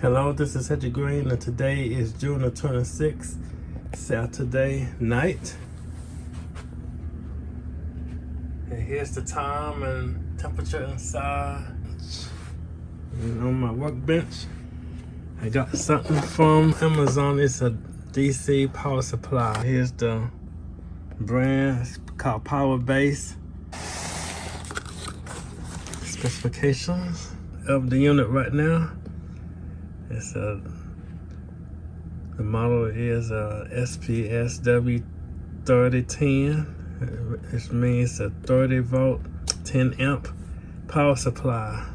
Hello, this is Hedgie Green, and today is June the 26th, Saturday night. And here's the time and temperature inside. And on my workbench, I got something from Amazon. It's a DC power supply. Here's the brand, it's called Power Base. Specifications of the unit right now. It's the model is SPSW 3010, which means a 30 volt, 10 amp power supply.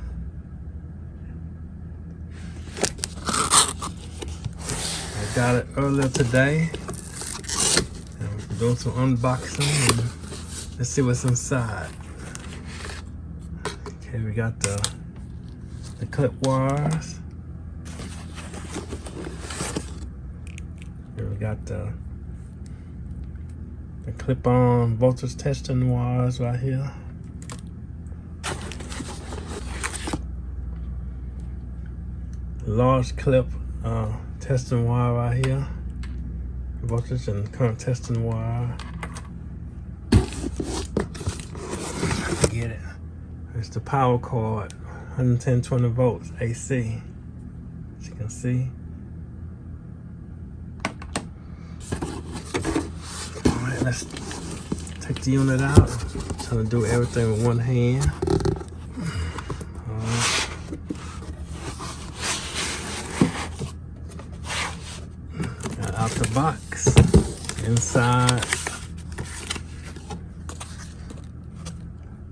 I got it earlier today. I'm doing some unboxing and let's see what's inside. Okay, we got the clip wires. Here we got the clip-on voltage testing wires right here. Large clip testing wire right here. Voltage and current testing wire. Get it. It's the power cord, 110-20 volts AC, as you can see. All right, let's take the unit out. I'm trying to do everything with one hand. All right. Got out the box. Inside,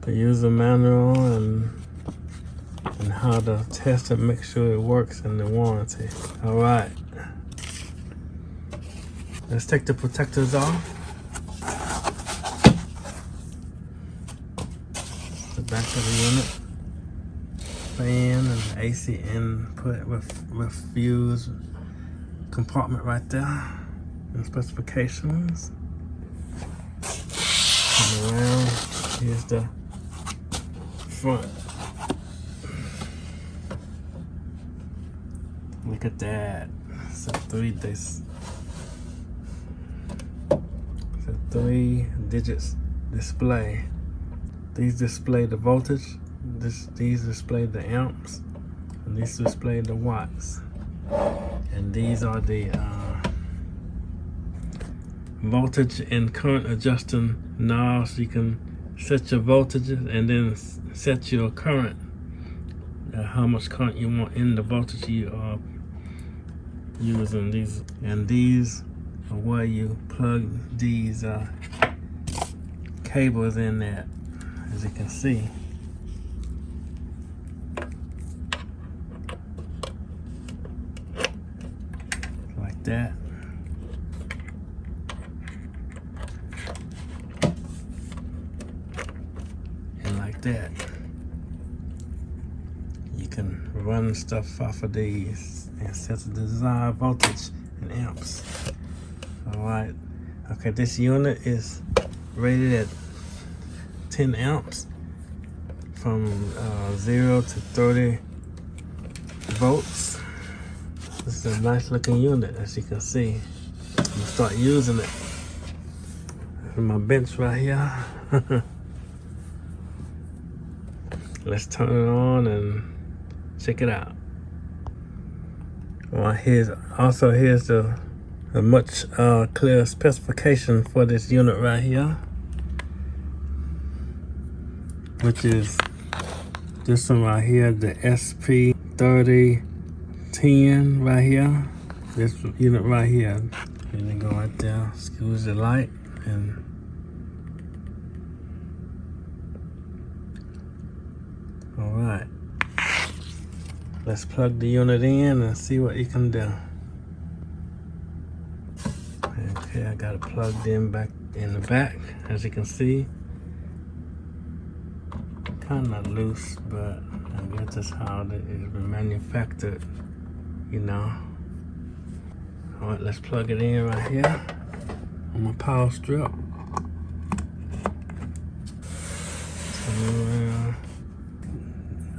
the user manual and how to test and make sure it works in the warranty. All right, let's take the protectors off. The back of the unit, fan and the AC input with fuse compartment right there, and specifications. And around, here's the front. Look at that. It's a 3 digits display. These display the voltage. These display the amps, and these display the watts. And these are the voltage and current adjusting knobs. You can set your voltages and then set your current, how much current you want in the voltage you are using. These are where you plug these cables in there, as you can see. Like that. That you can run stuff off of these and set the desired voltage and amps. All right, okay, this unit is rated at 10 amps from 0 to 30 volts. This is a nice looking unit, as you can see. I'm gonna start using it on my bench right here. Let's turn it on and check it out. Here's the much clearer specification for this unit right here, which is this one right here, the SP3010 right here. This unit right here. And then go right there, squeeze the light, and all right, let's plug the unit in and see what you can do. Okay, I got it plugged in back in the back, as you can see. Kind of loose, but I guess that's how it is manufactured, you know. All right, let's plug it in right here on my power strip.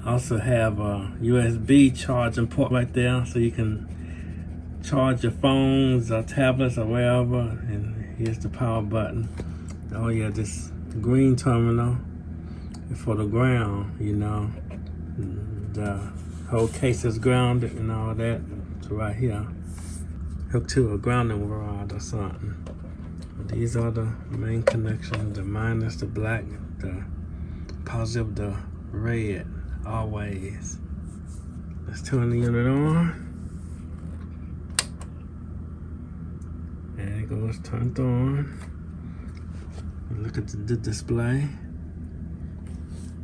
Also have a USB charging port right there, so you can charge your phones or tablets or wherever. And here's the power button. Oh yeah, this green terminal is for the ground, you know. The whole case is grounded and all that. So right here, hooked to a grounding rod or something. These are the main connections, the minus, the black, the positive, the red, always. Let's turn the unit on. There it goes, turned on. Look at the display.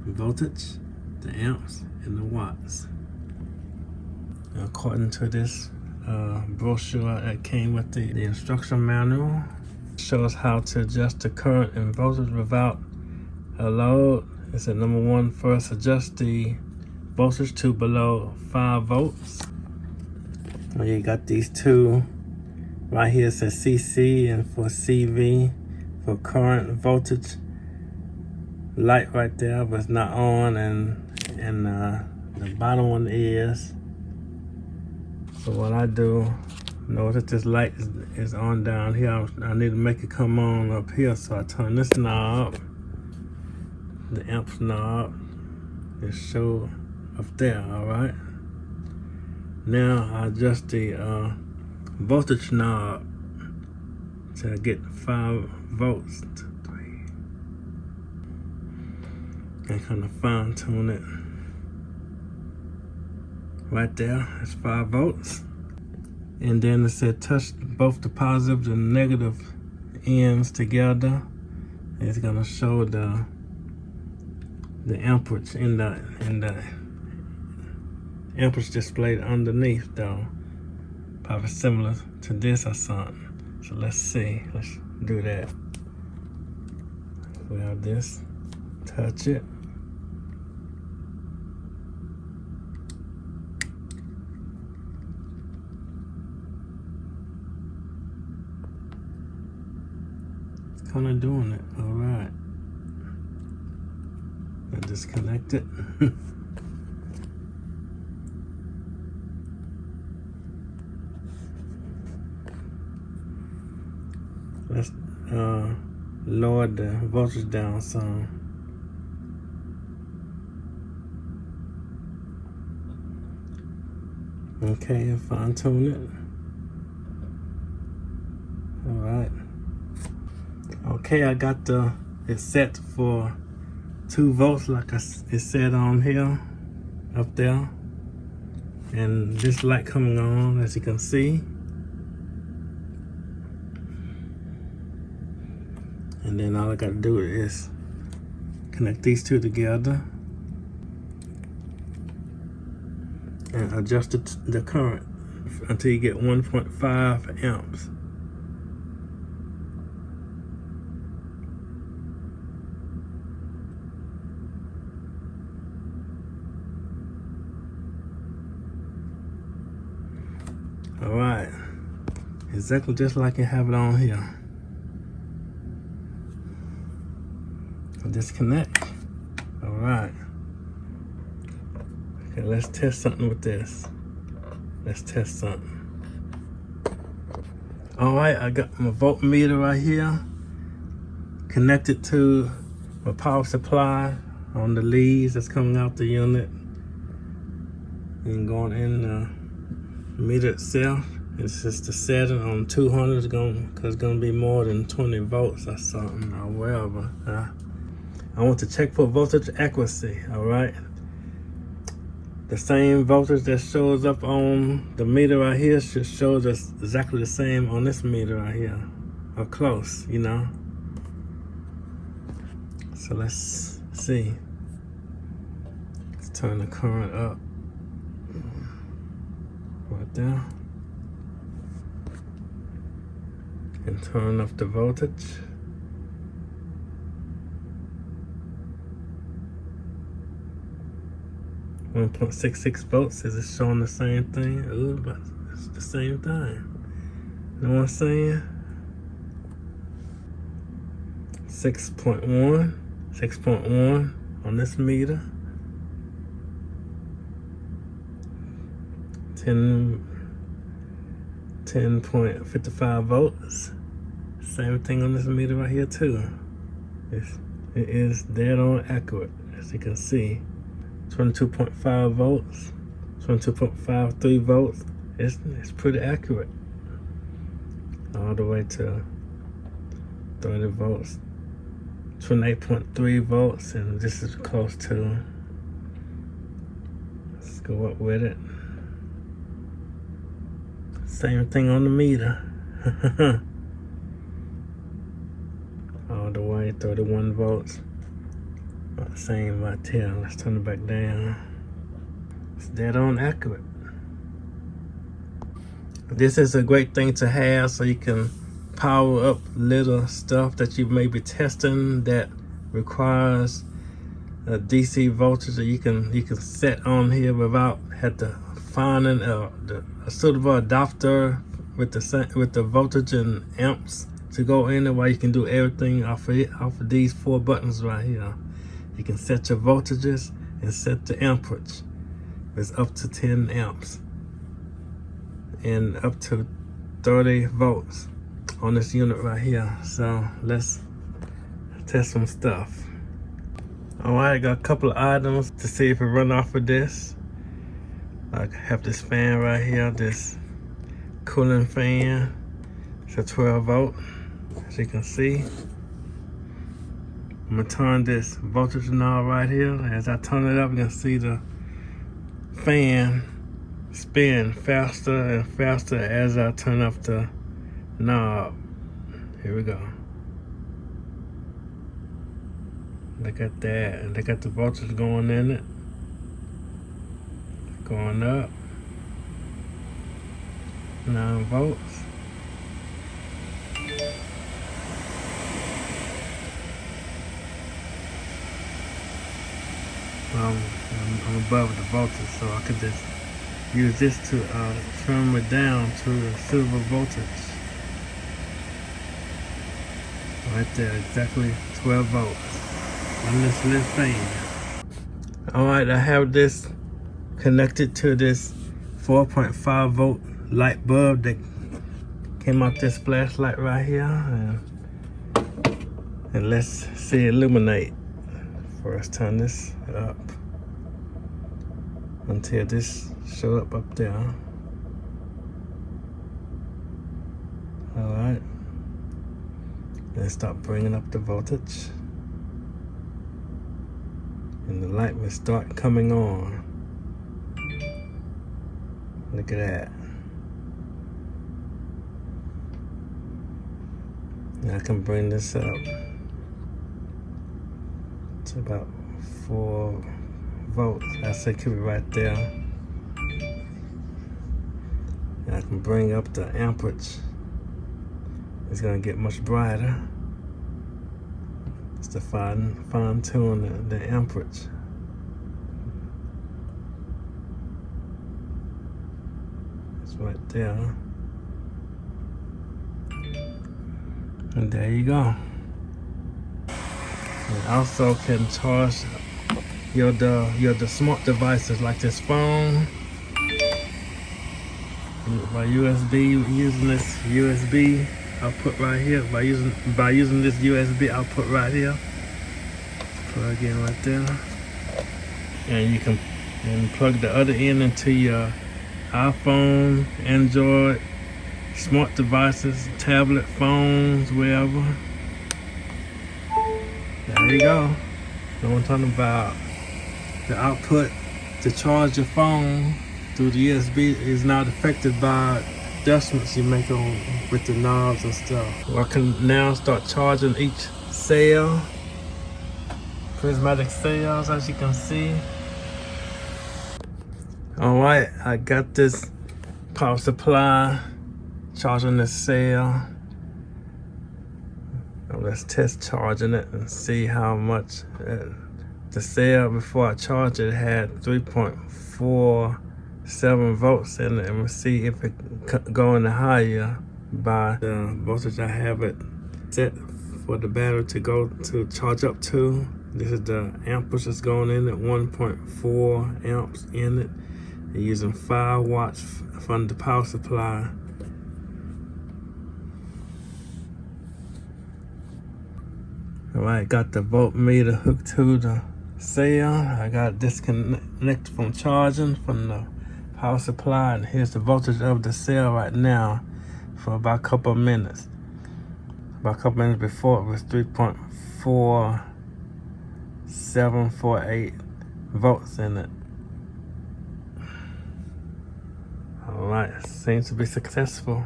Voltage, the amps, and the watts. According to this brochure that came with the instruction manual, shows how to adjust the current and voltage without a load. It said number one, first adjust the voltage to below 5 volts. Well, you got these two right here. It says CC and for CV for current voltage. Light right there, but it's not on, and the bottom one is. So what I do, notice this light is on down here. I need to make it come on up here, so I turn this knob, the amps knob, it show up there. All right. Now I adjust the voltage knob to get 5 volts. And kind of fine tune it. Right there, it's 5 volts. And then it said touch both the positive and negative ends together. It's gonna show the amperage in the amperage displayed underneath though. Probably similar to this or something. So let's see, let's do that. We have this, touch it. Kind of doing it. All right. I disconnect it. Let's lower the voltage down some. Okay, and fine tune it. All right. Okay, I got it set for 2 volts like it said on here, up there. And this light coming on, as you can see. And then all I gotta do is connect these two together and adjust the current until you get 1.5 amps. All right, exactly just like you have it on here. Disconnect. All right. Okay, let's test something with this. Let's test something. All right, I got my voltmeter right here connected to my power supply on the leads that's coming out the unit and going in the meter itself. It's just the setting on 200 because it's gonna be more than 20 volts or something or wherever. I want to check for voltage accuracy. All right. The same voltage that shows up on the meter right here should show us exactly the same on this meter right here, or close, you know. So let's see. Let's turn the current up right there, and turn up the voltage. .66 volts. Is it showing the same thing? Ooh, but it's the same thing. You know what I'm saying? 6.1 on this meter. 10.55 volts. Same thing on this meter right here too. It is dead on accurate, as you can see. 22.5 volts, 22.53 volts. It's pretty accurate. All the way to 30 volts, 28.3 volts, and this is close to. Let's go up with it. Same thing on the meter. All the way 31 volts. About the same right here. Let's turn it back down. It's dead on accurate. This is a great thing to have so you can power up little stuff that you may be testing that requires a DC voltage that you can set on here without had to finding a suitable adapter with the voltage and amps to go in there, where you can do everything off of these 4 buttons right here. You can set your voltages and set the amperage. It's up to 10 amps and up to 30 volts on this unit right here. So let's test some stuff. Alright, got a couple of items to see if it run off of this. I have this fan right here, this cooling fan. It's a 12 volt, as you can see. I'm gonna turn this voltage knob right here. As I turn it up, you can see the fan spin faster and faster as I turn up the knob. Here we go. Look at that. And look at the voltage going in it. Going up. 9 volts. I'm above the voltage, so I could just use this to trim it down to a suitable voltage. Right there, exactly 12 volts on this little fan. Alright, I have this connected to this 4.5 volt light bulb that came out this flashlight right here, and let's see it illuminate. First, turn this up until this show up there. Alright, then start bringing up the voltage, and the light will start coming on. Look at that. Now I can bring this up to about 4 volts. I say keep it right there. And I can bring up the amperage. It's gonna get much brighter. It's to fine tune the amperage. It's right there. And there you go. You also can charge your smart devices like this phone by USB, using this USB output right here. By using this USB output right here, plug in right there, and you can plug the other end into your iPhone, Android, smart devices, tablet, phones, wherever. There you go. So I'm talking about the output to charge your phone through the USB is not affected by adjustments you make on with the knobs and stuff. Well, I can now start charging each cell, prismatic cells, as you can see. Alright, I got this power supply charging this cell. Let's test charging it and see how much. The cell before I charged it had 3.47 volts in it, and we'll see if it go any higher by the voltage I have it set for the battery to go to charge up to. This is the amperage that's going in at 1.4 amps in it, You're using 5 watts from the power supply. Alright, got the voltmeter hooked to the cell. I got disconnected from charging from the power supply, and here's the voltage of the cell right now for about a couple of minutes. About a couple minutes before, it was 3.4748 volts in it. Alright, seems to be successful.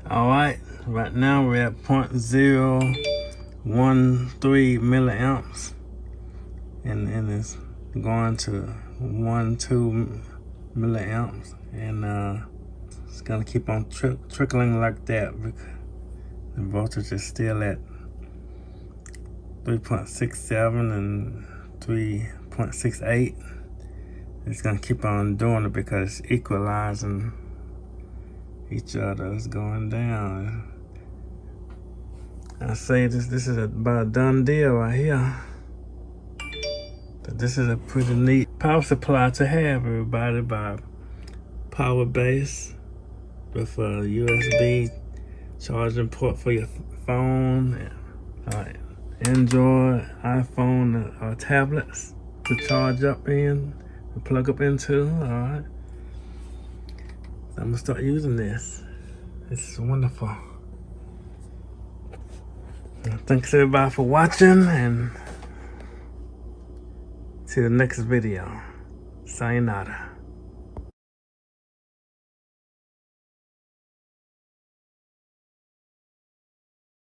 Alright, right now we're at 0.013 milliamps, and it's going to 1.2 milliamps, and it's gonna keep on trickling like that because the voltage is still at 3.67 and 3.68. It's gonna keep on doing it because it's equalizing each other. Is going down. I say this is about a done deal right here. But this is a pretty neat power supply to have, everybody, by power base with a USB charging port for your phone, Android, iPhone, or tablets to charge up in, to plug up into. Alright, I'm gonna start using this. This is wonderful. Thanks everybody for watching, and see the next video. Sayonara.